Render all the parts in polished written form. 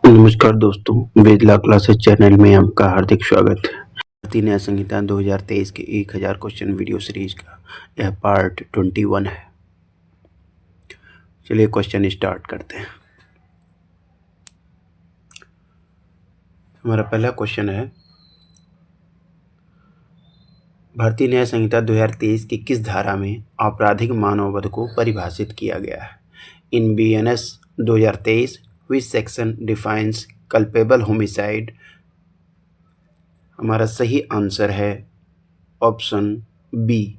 नमस्कार दोस्तों, वेदला classes channel में आपका हार्दिक स्वागत है। भारतीय न्याय संहिता 2023 के 1000 क्वेश्चन वीडियो सीरीज का यह पार्ट 21 है। चलिए क्वेश्चन स्टार्ट करते हैं। हमारा पहला क्वेश्चन है, भारतीय न्याय संहिता 2023 की किस धारा में आपराधिक मानववध को परिभाषित किया गया है? इन BNS 2023 which section defines culpable homicide? हमारा सही आंसर है ऑप्शन बी,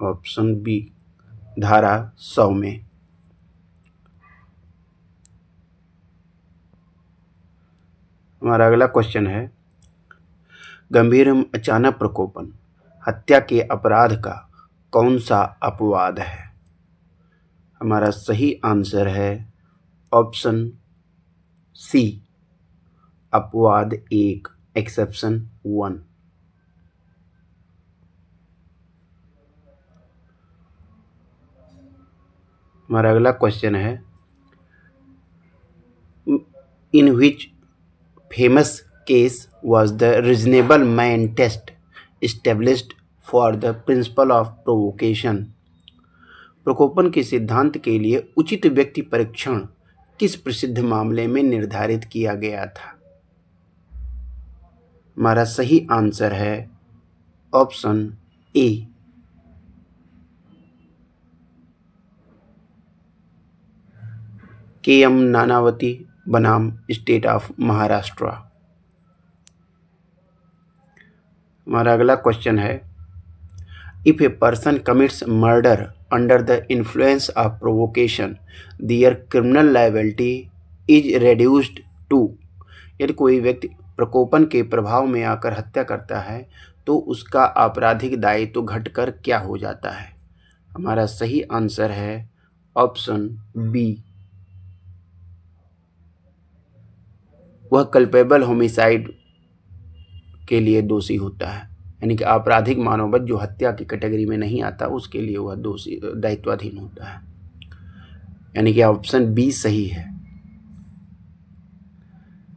ऑप्शन बी, धारा 100 में। हमारा अगला क्वेश्चन है, गंभीर एवं अचानक प्रकोपन हत्या के अपराध का कौन सा अपवाद है? हमारा सही आंसर है ऑप्शन सी, अपवाद 1, एक्सेप्शन 1। हमारा अगला क्वेश्चन है, in which famous case was the reasonable man test established for the principle of provocation? प्रकोपन के सिद्धांत के लिए उचित व्यक्ति परीक्षण किस प्रसिद्ध मामले में निर्धारित किया गया था? हमारा सही आंसर है ऑप्शन ए, KM नानावती बनाम स्टेट ऑफ महाराष्ट्र। हमारा अगला क्वेश्चन है, if a person commits murder under the influence of provocation their criminal liability is reduced to. यदि कोई व्यक्ति प्रकोपन के प्रभाव में आकर हत्या करता है तो उसका आपराधिक दायित्व घटकर क्या हो जाता है? हमारा सही आंसर है ऑप्शन बी, वह कल्पेबल होमिसाइड के लिए दोषी होता है, यानी कि आपराधिक मानववध जो हत्या की कैटेगरी में नहीं आता उसके लिए वह दोषी दायित्वाधीन होता है, यानी कि ऑप्शन बी सही है।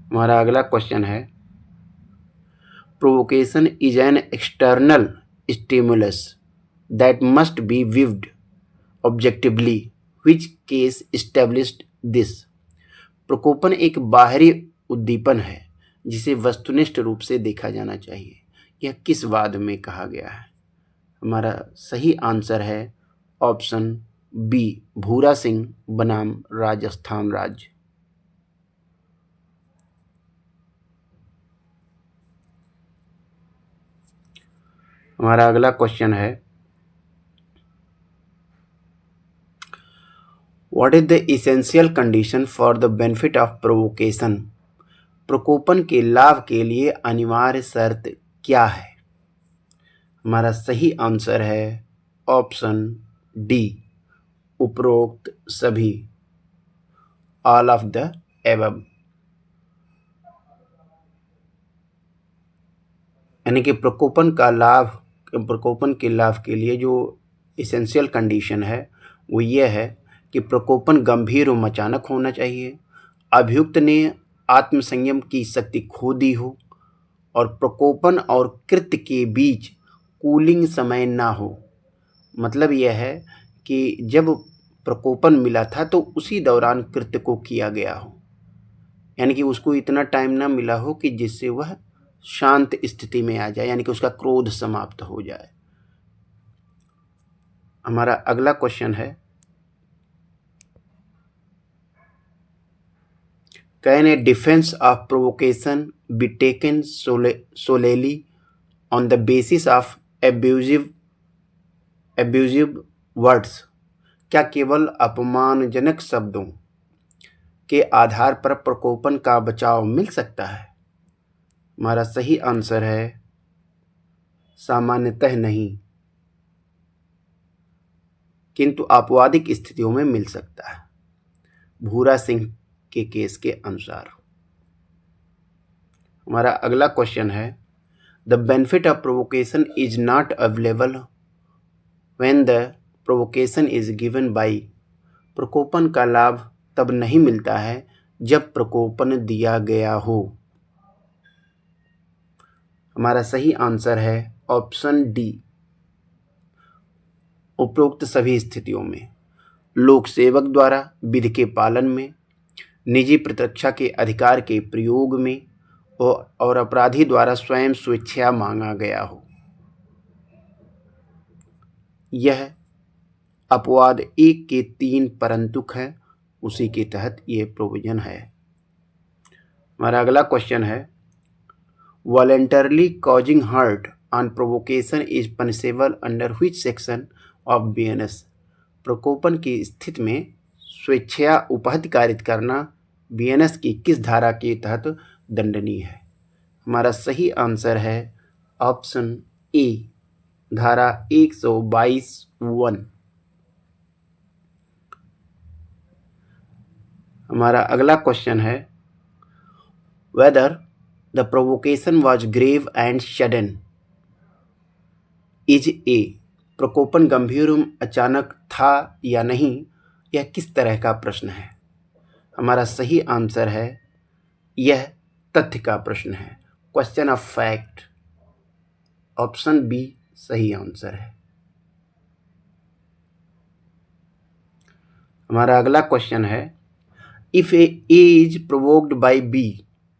हमारा अगला क्वेश्चन है, provocation is an external stimulus that must be viewed objectively, which case established this? प्रकोपन एक बाहरी उद्दीपन है जिसे वस्तुनिष्ठ रूप से देखा जाना चाहिए, यह किस वाद में कहा गया है? हमारा सही आंसर है ऑप्शन बी, भूरा सिंह बनाम राजस्थान राज्य। हमारा अगला क्वेश्चन है, what is the essential condition for the benefit of provocation? प्रकोपन के लाभ के लिए अनिवार्य शर्त क्या है? हमारा सही आंसर है ऑप्शन डी, उपरोक्त सभी, ऑल ऑफ द एबव, यानी कि प्रकोपन के लाभ के लिए जो इसेंशियल कंडीशन है वो ये है कि प्रकोपन गंभीर और अचानक होना चाहिए, अभियुक्त ने आत्मसंयम की शक्ति खो दी हो, और प्रकोपन और कृत्य के बीच कूलिंग समय ना हो। मतलब यह है कि जब प्रकोपन मिला था तो उसी दौरान कृत्य को किया गया हो, यानी कि उसको इतना टाइम ना मिला हो कि जिससे वह शांत स्थिति में आ जाए, यानी कि उसका क्रोध समाप्त हो जाए। हमारा अगला क्वेश्चन है, can a defence of provocation be taken solely on the basis of abusive words? क्या केवल अपमानजनक शब्दों के आधार पर प्रकोपन का बचाव मिल सकता है? हमारा सही आंसर है सामान्यतः नहीं, किंतु आपवादिक स्थितियों में मिल सकता है, भूरा सिंह के केस के अनुसार। हमारा अगला क्वेश्चन है, the benefit of provocation is not available when the provocation is given by प्रकोपन का लाभ तब नहीं मिलता है जब प्रकोपन दिया गया हो। हमारा सही आंसर है ऑप्शन डी, उपरोक्त सभी स्थितियों में। लोक सेवक द्वारा विधि के पालन में, निजी प्रतिरक्षा के अधिकार के प्रयोग में और अपराधी द्वारा स्वयं स्वेच्छा मांगा गया हो। यह अपवाद 1 के 3 परंतुक है, उसी के तहत ये प्रोविजन है। हमारा अगला क्वेश्चन है, voluntarily causing hurt on provocation is punishable under which section of BNS? प्रकोपन की स्थिति में स्वेच्छया उपहत कारित करना बीएनएस की किस धारा के तहत दंडनीय है? हमारा सही आंसर है ऑप्शन ए, धारा 122(1). हमारा अगला क्वेश्चन है, whether the provocation was grave and sudden is a, प्रकोपन गंभीर एवं अचानक था या नहीं, यह किस तरह का प्रश्न है? हमारा सही आंसर है, यह तथ्य का प्रश्न है, question of fact. Option B सही आंसर है। हमारा अगला क्वेश्चन है, if A is provoked by B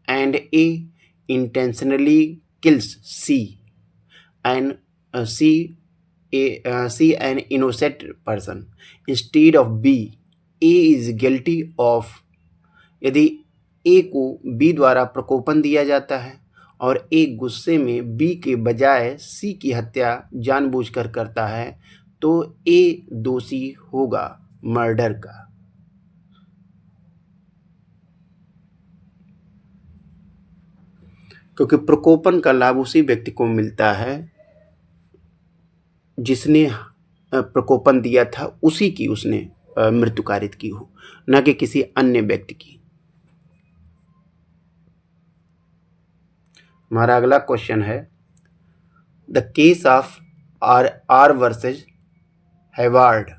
and A intentionally kills C and C an innocent person instead of B, A is guilty of। यदि A को B द्वारा प्रकोपन दिया जाता है और A गुस्से में B के बजाय C की हत्या जानबूझकर करता है तो A दोषी होगा मर्डर का। क्योंकि प्रकोपन का लाभ उसी व्यक्ति को मिलता है जिसने प्रकोपन दिया था, उसी की उसने मृत्यु कारित की हो, न कि किसी अन्य व्यक्ति की। हमारा अगला क्वेश्चन है, the case of R versus Hayward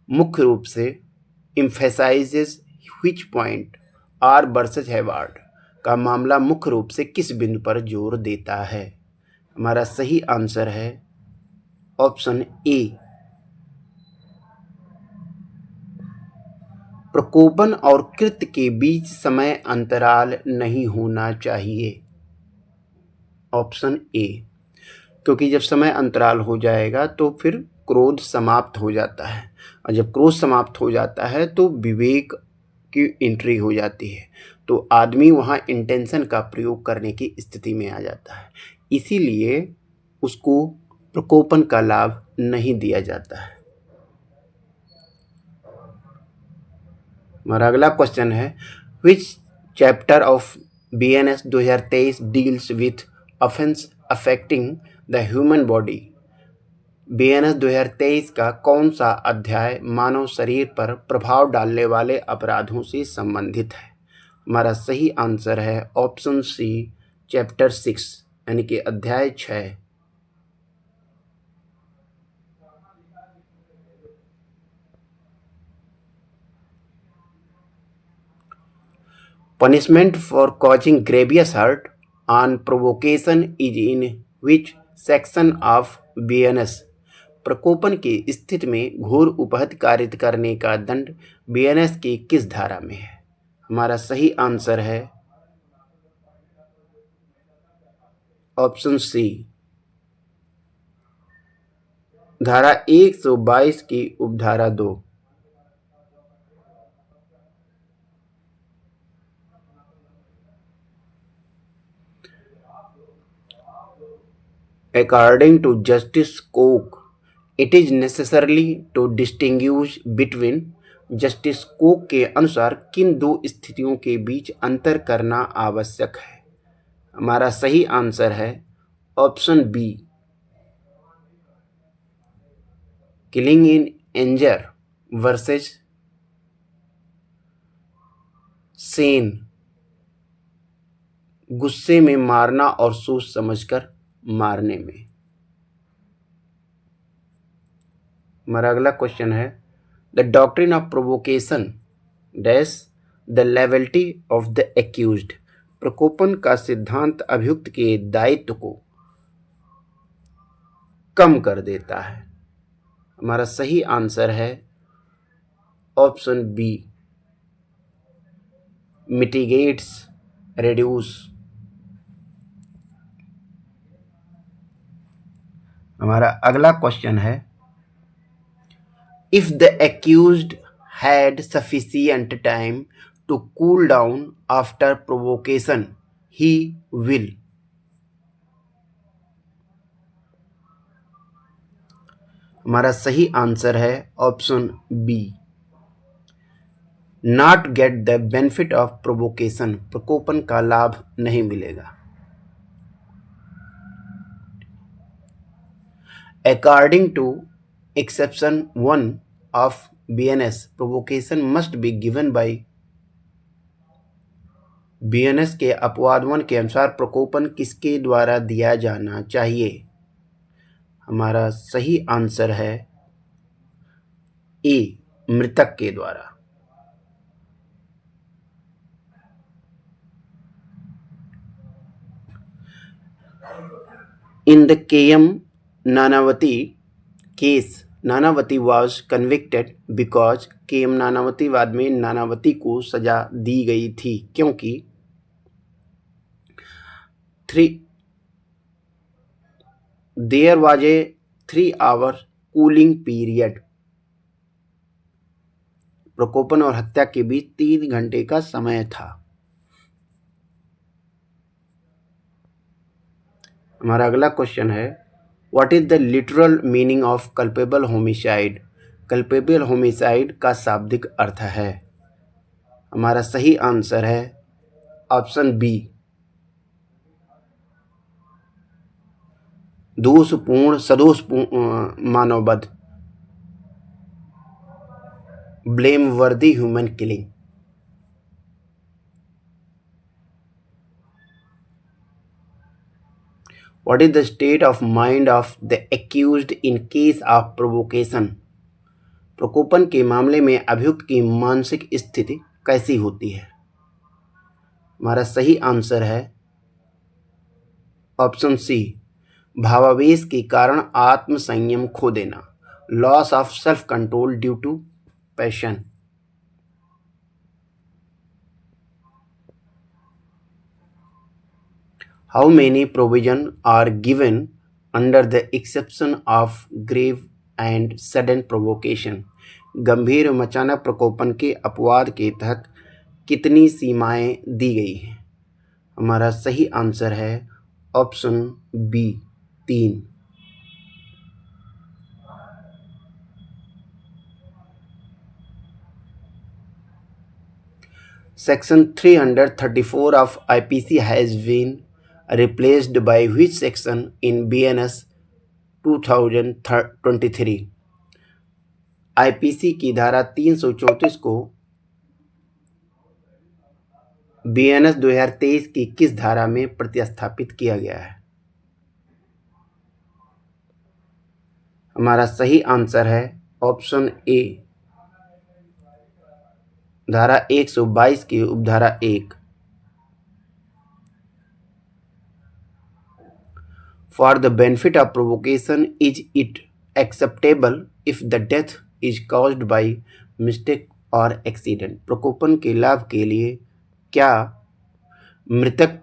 मुख्य रूप से emphasizes which point? R versus Hayward का मामला मुख्य रूप से किस बिंदु पर जोर देता है? हमारा सही आंसर है ऑप्शन ए, प्रकोपन और कृत्य के बीच समय अंतराल नहीं होना चाहिए। ऑप्शन ए, क्योंकि जब समय अंतराल हो जाएगा तो फिर क्रोध समाप्त हो जाता है, और जब क्रोध समाप्त हो जाता है तो विवेक की एंट्री हो जाती है, तो आदमी वहाँ इंटेंशन का प्रयोग करने की स्थिति में आ जाता है, इसीलिए उसको प्रकोपन का लाभ नहीं दिया जाता है। हमारा अगला क्वेश्चन है, विच chapter of BNS 2023 deals with offence affecting the human body? BNS 2023 का कौन सा अध्याय मानव शरीर पर प्रभाव डालने वाले अपराधों से संबंधित है? हमारा सही आंसर है ऑप्शन सी, चैप्टर 6 यानी कि अध्याय 6। Punishment for causing grievous hurt on provocation is in which section of BNS? प्रकोपन की स्थिति में घोर उपहत कारित करने का दंड BNS की किस धारा में है? हमारा सही आंसर है ऑप्शन सी, धारा 122 की उपधारा 2। According to Justice Coke, it is necessary to distinguish between। Justice Coke के अनुसार किन दो स्थितियों के बीच अंतर करना आवश्यक है? हमारा सही आंसर है option B, killing in anger versus sane, गुस्से में मारना और सोच समझकर मारने में। हमारा अगला क्वेश्चन है, the doctrine of provocation dash the legality of the accused. प्रकोपन का सिद्धांत अभियुक्त के दायित्व को कम कर देता है। हमारा सही आंसर है ऑप्शन बी, मिटिगेट्स, रेड्यूस। हमारा अगला क्वेश्चन है, if the accused had sufficient time to cool down after provocation, he will। हमारा सही आंसर है option B, not get the benefit of provocation. प्रकोपन का लाभ नहीं मिलेगा। According to exception 1 of BNS, provocation must be given by। BNS के अपवाद 1 के अनुसार प्रकोपन किसके द्वारा दिया जाना चाहिए? हमारा सही आंसर है ए, मृतक के द्वारा। In the KM Nanavati case, Nanavati was convicted because KM नानावतीवाद में नानावती को सजा दी गई थी क्योंकि there was a 3 hour cooling period. प्रकोपन और हत्या के बीच 3 घंटे का समय था। हमारा अगला क्वेश्चन है, what is the literal meaning of culpable homicide? Culpable homicide का शाब्दिक अर्थ है। हमारा सही आंसर है ऑप्शन बी, दोषपूर्ण सदोषपूर्ण मानववध, ब्लेम वर्दी human killing. What is the state of mind of the accused in case of provocation? प्रकोपन के मामले में अभियुक्त की मानसिक स्थिति कैसी होती है? हमारा सही आंसर है ऑप्शन सी, भावावेश के कारण आत्मसंयम खो देना, loss of self control due to passion. How many provisions are given under the exception of grave and sudden provocation? गंभीर और अचानक प्रकोपन के अपवाद के तहत कितनी सीमाएं दी गई हैं? हमारा सही आंसर है option B, 3। Section 334 of IPC has been replaced by which section in BNS 2023? IPC की धारा 334 को BNS 2023 की किस धारा में प्रतिस्थापित किया गया है? हमारा सही आंसर है ऑप्शन ए, धारा 122 की उपधारा 1। For the benefit of provocation, is it acceptable if the death is caused by mistake or accident? प्रकोपन के लाभ के लिए क्या मृतक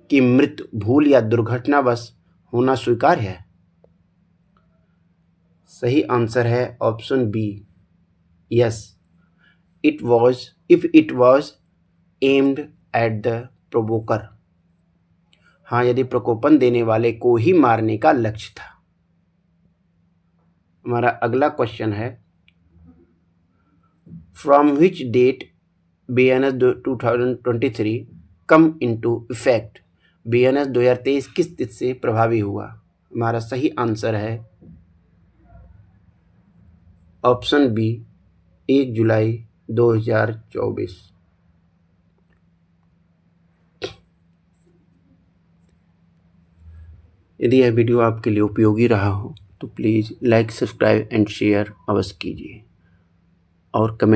की मृत्यु भूल या दुर्घटनावश होना स्वीकार्य है? सही आंसर है option B, yes, if it was aimed at the provoker। हाँ, यदि प्रकोपन देने वाले को ही मारने का लक्ष्य था। हमारा अगला क्वेश्चन है, from which date BNS 2023 come into effect? BNS 2023 किस तिथि से प्रभावी हुआ? हमारा सही आंसर है ऑप्शन बी, 1 जुलाई 2024। यदि यह वीडियो आपके लिए उपयोगी रहा हो तो please like, subscribe and share अवश्य कीजिए। और कमेंट